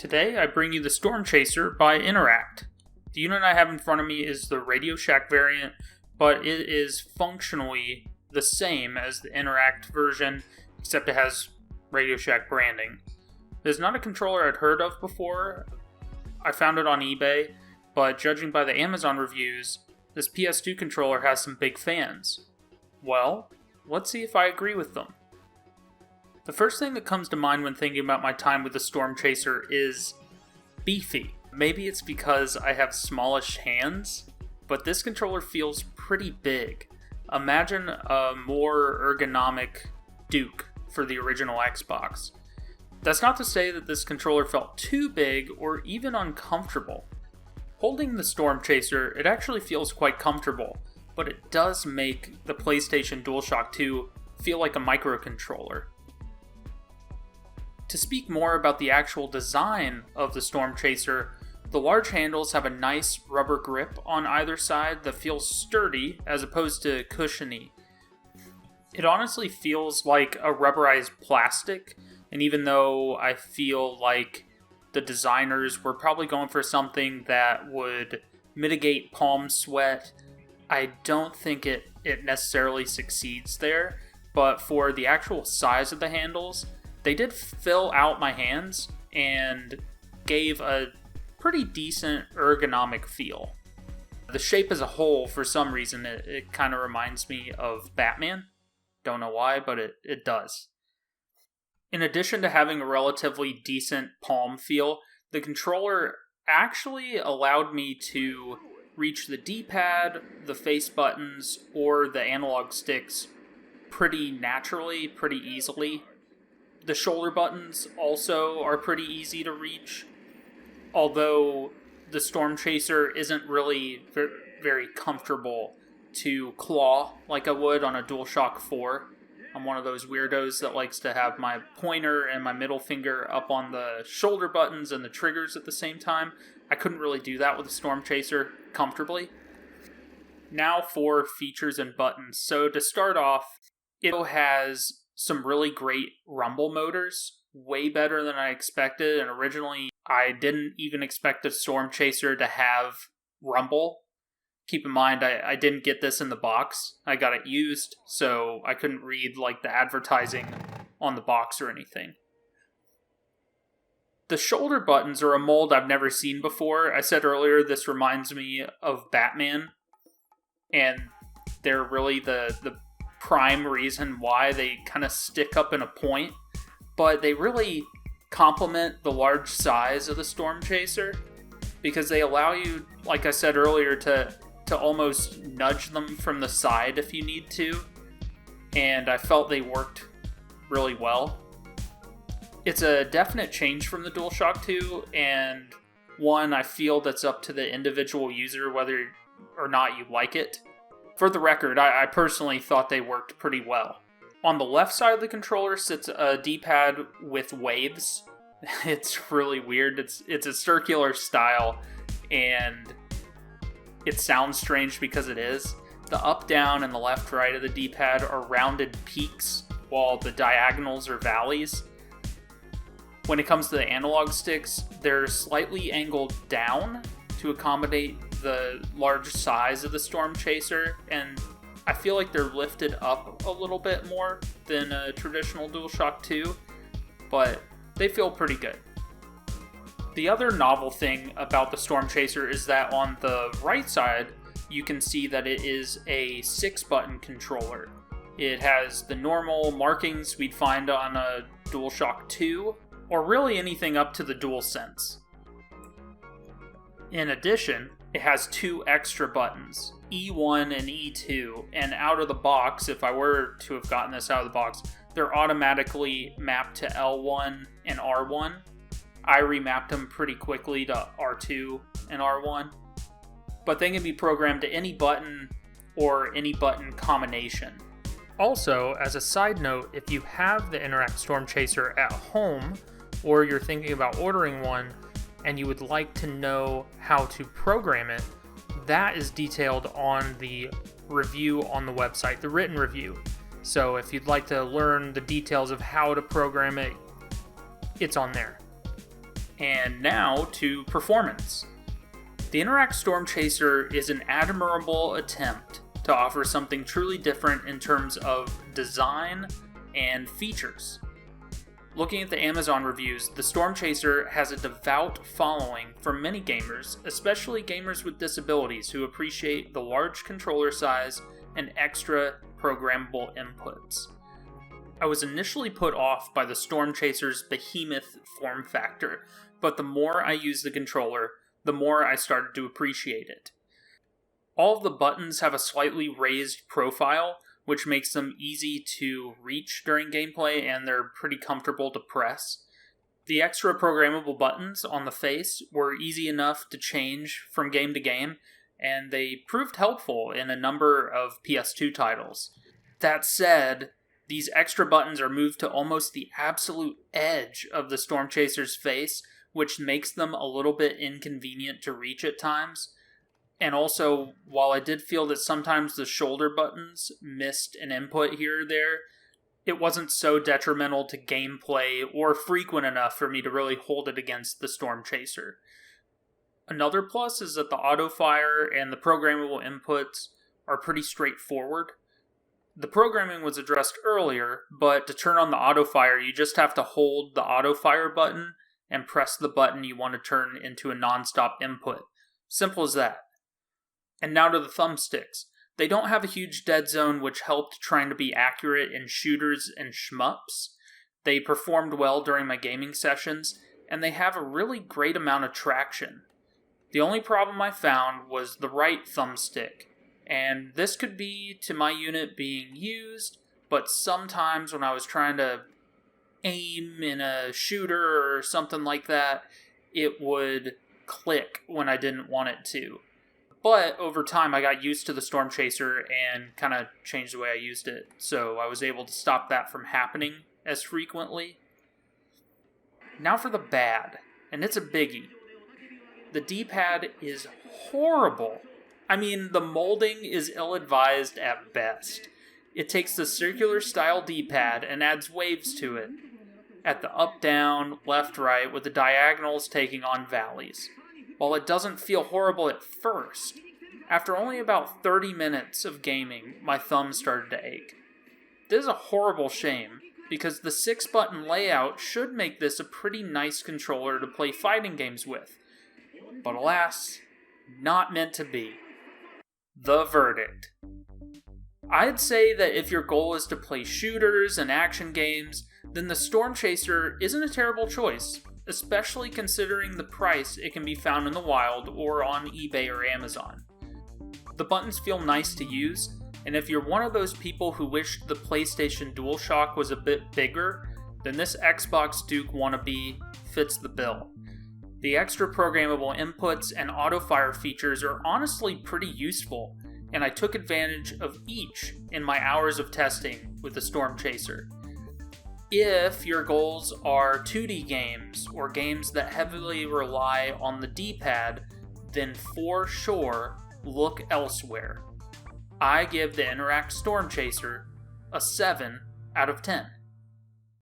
Today I bring you the Storm Chaser by InterAct. The unit I have in front of me is the Radio Shack variant, but it is functionally the same as the InterAct version, except it has Radio Shack branding. It is not a controller I'd heard of before. I found it on eBay, but judging by the Amazon reviews, this PS2 controller has some big fans. Well, let's see if I agree with them. The first thing that comes to mind when thinking about my time with the Storm Chaser is beefy. Maybe it's because I have smallish hands, but this controller feels pretty big. Imagine a more ergonomic Duke for the original Xbox. That's not to say that this controller felt too big or even uncomfortable. Holding the Storm Chaser, it actually feels quite comfortable, but it does make the PlayStation DualShock 2 feel like a microcontroller. To speak more about the actual design of the Storm Chaser, the large handles have a nice rubber grip on either side that feels sturdy as opposed to cushiony. It honestly feels like a rubberized plastic, and even though I feel like the designers were probably going for something that would mitigate palm sweat, I don't think it necessarily succeeds there, but for the actual size of the handles, they did fill out my hands and gave a pretty decent ergonomic feel. The shape as a whole, for some reason, it kind of reminds me of Batman. Don't know why, but it does. In addition to having a relatively decent palm feel, the controller actually allowed me to reach the D-pad, the face buttons, or the analog sticks pretty naturally, pretty easily. The shoulder buttons also are pretty easy to reach, although the Storm Chaser isn't really very comfortable to claw like I would on a DualShock 4. I'm one of those weirdos that likes to have my pointer and my middle finger up on the shoulder buttons and the triggers at the same time. I couldn't really do that with the Storm Chaser comfortably. Now for features and buttons. So to start off, it has some really great rumble motors, way better than I expected, and originally I didn't even expect the Storm Chaser to have rumble. Keep in mind, I didn't get this in the box. I got it used, so I couldn't read like the advertising on the box or anything. The shoulder buttons are a mold I've never seen before. I said earlier this reminds me of Batman, and they're really the prime reason why they kind of stick up in a point, but they really complement the large size of the Storm Chaser because they allow you, like I said earlier, to almost nudge them from the side if you need to, and I felt they worked really well. It's a definite change from the DualShock 2, and one I feel that's up to the individual user whether or not you like it. For the record, I personally thought they worked pretty well. On the left side of the controller sits a D-pad with waves. It's really weird. It's a circular style, and it sounds strange because it is. The up, down, and the left, right of the D-pad are rounded peaks, while the diagonals are valleys. When it comes to the analog sticks, they're slightly angled down to accommodate the large size of the Storm Chaser, and I feel like they're lifted up a little bit more than a traditional DualShock 2, but they feel pretty good. The other novel thing about the Storm Chaser is that on the right side, you can see that it is a 6-button controller. It has the normal markings we'd find on a DualShock 2, or really anything up to the DualSense. In addition, it has 2 extra buttons, E1 and E2, and out of the box, if I were to have gotten this out of the box, they're automatically mapped to L1 and R1. I remapped them pretty quickly to R2 and R1, but they can be programmed to any button or any button combination. Also, as a side note, if you have the InterAct Storm Chaser at home, or you're thinking about ordering one, and you would like to know how to program it, that is detailed on the review on the website, the written review. So if you'd like to learn the details of how to program it, it's on there. And now to performance. The InterAct Storm Chaser is an admirable attempt to offer something truly different in terms of design and features. Looking at the Amazon reviews, the Storm Chaser has a devout following from many gamers, especially gamers with disabilities who appreciate the large controller size and extra programmable inputs. I was initially put off by the Storm Chaser's behemoth form factor, but the more I used the controller, the more I started to appreciate it. All of the buttons have a slightly raised profile, which makes them easy to reach during gameplay, and they're pretty comfortable to press. The extra programmable buttons on the face were easy enough to change from game to game, and they proved helpful in a number of PS2 titles. That said, these extra buttons are moved to almost the absolute edge of the Storm Chaser's face, which makes them a little bit inconvenient to reach at times. And also, while I did feel that sometimes the shoulder buttons missed an input here or there, it wasn't so detrimental to gameplay or frequent enough for me to really hold it against the Storm Chaser. Another plus is that the auto fire and the programmable inputs are pretty straightforward. The programming was addressed earlier, but to turn on the auto fire, you just have to hold the auto fire button and press the button you want to turn into a non-stop input. Simple as that. And now to the thumbsticks. They don't have a huge dead zone, which helped trying to be accurate in shooters and shmups. They performed well during my gaming sessions, and they have a really great amount of traction. The only problem I found was the right thumbstick, and this could be to my unit being used, but sometimes when I was trying to aim in a shooter or something like that, it would click when I didn't want it to. But over time I got used to the Storm Chaser and kind of changed the way I used it, so I was able to stop that from happening as frequently. Now for the bad, and it's a biggie. The D-pad is horrible. I mean, the molding is ill-advised at best. It takes the circular style D-pad and adds waves to it, at the up-down, left-right, with the diagonals taking on valleys. While it doesn't feel horrible at first, after only about 30 minutes of gaming, my thumb started to ache. This is a horrible shame, because the 6-button layout should make this a pretty nice controller to play fighting games with. But alas, not meant to be. The verdict. I'd say that if your goal is to play shooters and action games, then the Storm Chaser isn't a terrible choice, especially considering the price it can be found in the wild or on eBay or Amazon. The buttons feel nice to use, and if you're one of those people who wished the PlayStation DualShock was a bit bigger, then this Xbox Duke Wannabe fits the bill. The extra programmable inputs and auto-fire features are honestly pretty useful, and I took advantage of each in my hours of testing with the Storm Chaser. If your goals are 2D games or games that heavily rely on the D-pad, then for sure, look elsewhere. I give the InterAct Storm Chaser a 7 out of 10.